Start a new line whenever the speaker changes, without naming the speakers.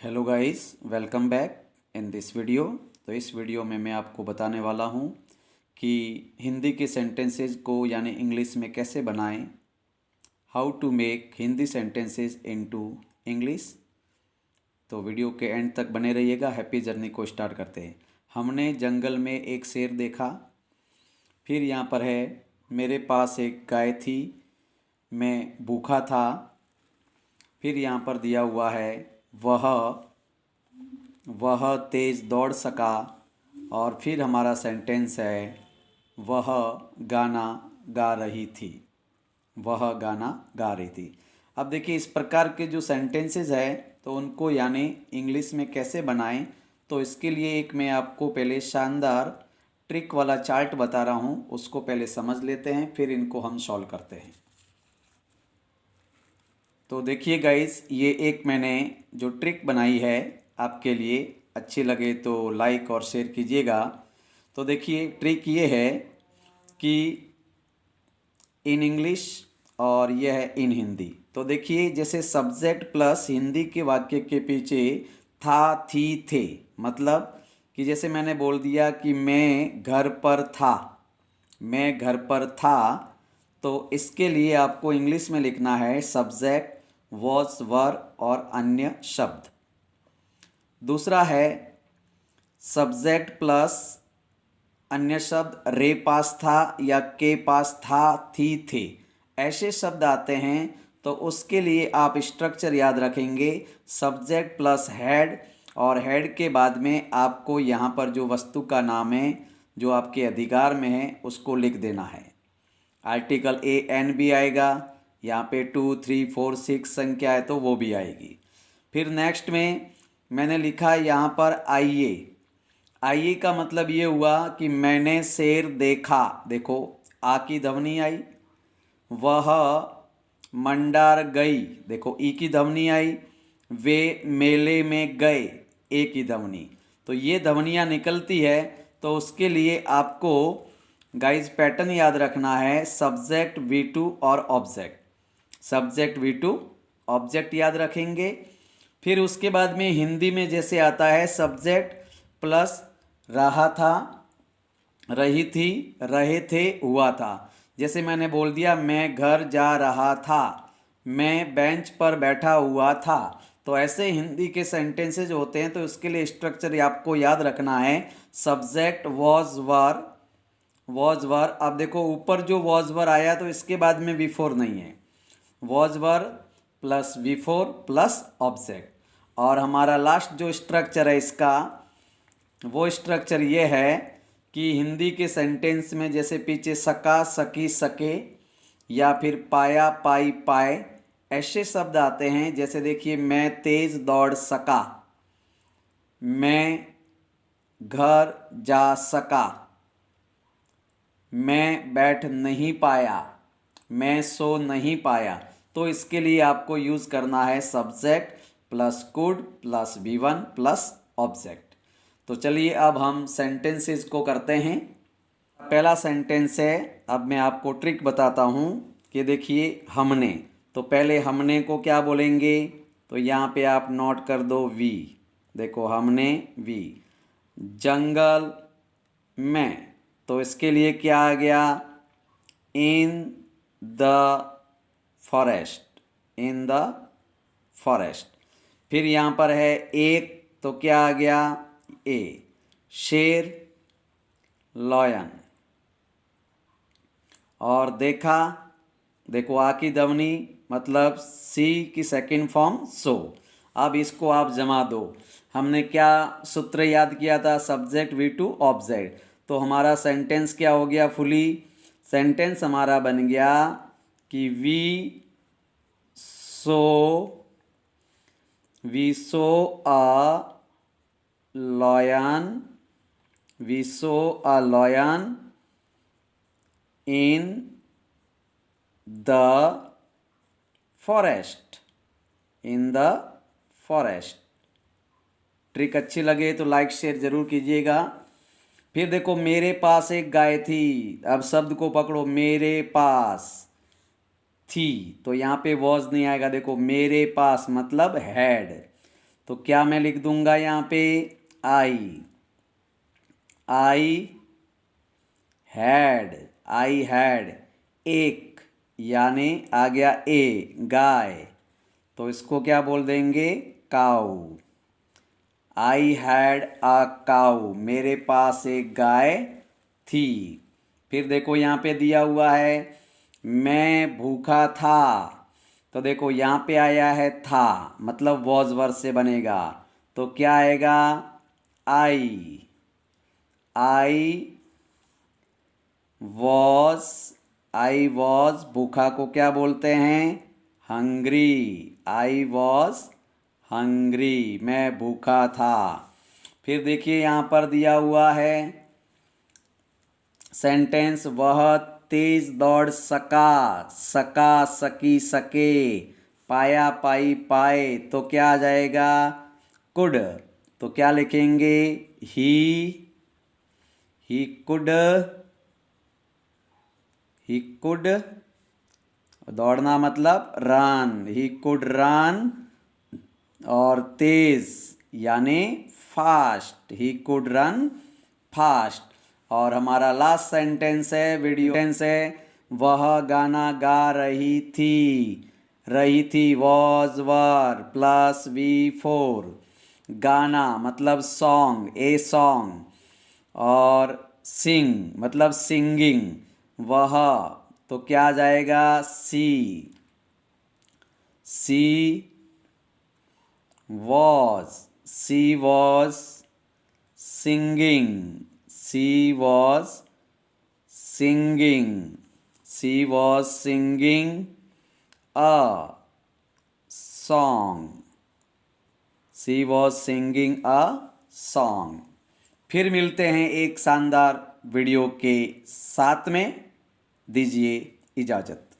Hello guys, welcome back in this video. तो इस video में मैं आपको बताने वाला हूँ कि हिंदी के सेंटेंसेस को यानी इंग्लिश में कैसे बनाएं। How to make Hindi sentences into English. तो वीडियो के एंड तक बने रहिएगा। हैप्पी जर्नी को स्टार्ट करते हैं। हमने जंगल में एक शेर देखा। फिर यहाँ पर है, मेरे पास एक गाय थी, मैं भूखा था। फिर यहाँ पर दिया हुआ है, वह तेज़ दौड़ सका। और फिर हमारा सेंटेंस है, वह गाना गा रही थी। वह गाना गा रही थी। अब देखिए, इस प्रकार के जो सेंटेंसेस है तो उनको यानी इंग्लिश में कैसे बनाएं। तो इसके लिए एक मैं आपको पहले शानदार ट्रिक वाला चार्ट बता रहा हूँ, उसको पहले समझ लेते हैं, फिर इनको हम सॉल्व करते हैं। तो देखिए गाइस, ये एक मैंने जो ट्रिक बनाई है आपके लिए, अच्छी लगे तो लाइक और शेयर कीजिएगा। तो देखिए, ट्रिक ये है कि इन इंग्लिश और यह है इन हिंदी। तो देखिए, जैसे सब्जेक्ट प्लस हिंदी के वाक्य के पीछे था, थी, थे, मतलब कि जैसे मैंने बोल दिया कि मैं घर पर था, मैं घर पर था, तो इसके लिए आपको इंग्लिश में लिखना है सब्जेक्ट, वॉज, वर और अन्य शब्द। दूसरा है सब्जेक्ट प्लस अन्य शब्द, रे पास था या के पास था, थी, थे, ऐसे शब्द आते हैं। तो उसके लिए आप स्ट्रक्चर याद रखेंगे, सब्जेक्ट प्लस हेड, और हेड के बाद में आपको यहाँ पर जो वस्तु का नाम है जो आपके अधिकार में है उसको लिख देना है। आर्टिकल ए एन भी आएगा, यहाँ पे 2, 3, 4, 6 संख्या है तो वो भी आएगी। फिर नेक्स्ट में मैंने लिखा यहाँ पर आइए। आइए का मतलब ये हुआ कि मैंने शेर देखा। देखो, आ की ध्वनि आई। वह मंडार गई, देखो ई की ध्वनि आई। वे मेले में गए, ए की ध्वनि। तो ये ध्वनियाँ निकलती है। तो उसके लिए आपको गाइस पैटर्न याद रखना है, सब्जेक्ट V2 और ऑब्जेक्ट। सब्जेक्ट V2, ऑब्जेक्ट याद रखेंगे। फिर उसके बाद में हिंदी में जैसे आता है सब्जेक्ट प्लस रहा था, रही थी, रहे थे, हुआ था। जैसे मैंने बोल दिया, मैं घर जा रहा था, मैं बेंच पर बैठा हुआ था। तो ऐसे हिंदी के सेंटेंसेज होते हैं। तो इसके लिए स्ट्रक्चर आपको याद रखना है, subject was were, was were. अब देखो, ऊपर जो वॉज वर आया तो इसके बाद में V4 नहीं है, was were plus V4 plus object. और हमारा लास्ट जो स्ट्रक्चर है इसका, वो स्ट्रक्चर ये है कि हिंदी के सेंटेंस में जैसे पीछे सका, सकी, सके, या फिर पाया, पाई, पाए, ऐसे शब्द आते हैं। जैसे देखिए, मैं तेज दौड़ सका, मैं घर जा सका, मैं बैठ नहीं पाया, मैं सो नहीं पाया। तो इसके लिए आपको यूज़ करना है subject plus could plus V1 plus object. तो चलिए अब हम सेंटेंसेस को करते हैं। पहला सेंटेंस है, अब मैं आपको ट्रिक बताता हूँ कि देखिए, हमने, तो पहले हमने को क्या बोलेंगे, तो यहाँ पे आप नोट कर दो V। देखो, हमने V। जंगल में, तो इसके लिए क्या आ गया, इन the forest, in the forest. फिर यहाँ पर है एक, तो क्या आ गया, ए। शेर, लॉयन। और देखा, देखो आ की ध्वनि मतलब सी की सेकंड फॉर्म सो। अब इसको आप जमा दो। हमने क्या सूत्र याद किया था, सब्जेक्ट V2 ऑब्जेक्ट। तो हमारा सेंटेंस क्या हो गया, फुली सेंटेंस हमारा बन गया कि we saw a lion, we saw a lion in the forest, in the forest. Trick अच्छी लगे तो लाइक शेयर जरूर कीजिएगा। फिर देखो, मेरे पास एक गाय थी। अब शब्द को पकड़ो, मेरे पास थी, तो यहाँ पे वॉज नहीं आएगा। देखो, मेरे पास मतलब हैड। तो क्या मैं लिख दूंगा यहाँ पे आई हैड एक, यानी आ गया ए गाय, तो इसको क्या बोल देंगे काऊ। आई हैड अ काऊ, मेरे पास एक गाय थी। फिर देखो यहाँ पे दिया हुआ है मैं भूखा था, तो देखो यहाँ पे आया है था, मतलब वॉज वर्ड से बनेगा, तो क्या आएगा आई वॉज भूखा को क्या बोलते हैं हंग्री। आई वॉज हंग्री, मैं भूखा था। फिर देखिए यहाँ पर दिया हुआ है सेंटेंस वह तेज दौड़ सका सकी सके, पाया पाई पाए, तो क्या आ जाएगा कुड। तो क्या लिखेंगे ही कुड दौड़ना मतलब रन, ही कुड रन, और तेज यानी fast, he could run fast. और हमारा लास्ट सेंटेंस है वीडियो सेंटेंस है वह गाना गा रही थी वॉज वर प्लस V4, गाना मतलब सॉन्ग ए सॉन्ग, और सिंग मतलब सिंगिंग, वह तो क्या आ जाएगा सी वॉज सिंगिंग अ सॉन्ग। फिर मिलते हैं एक शानदार वीडियो के साथ में, दीजिए इजाज़त।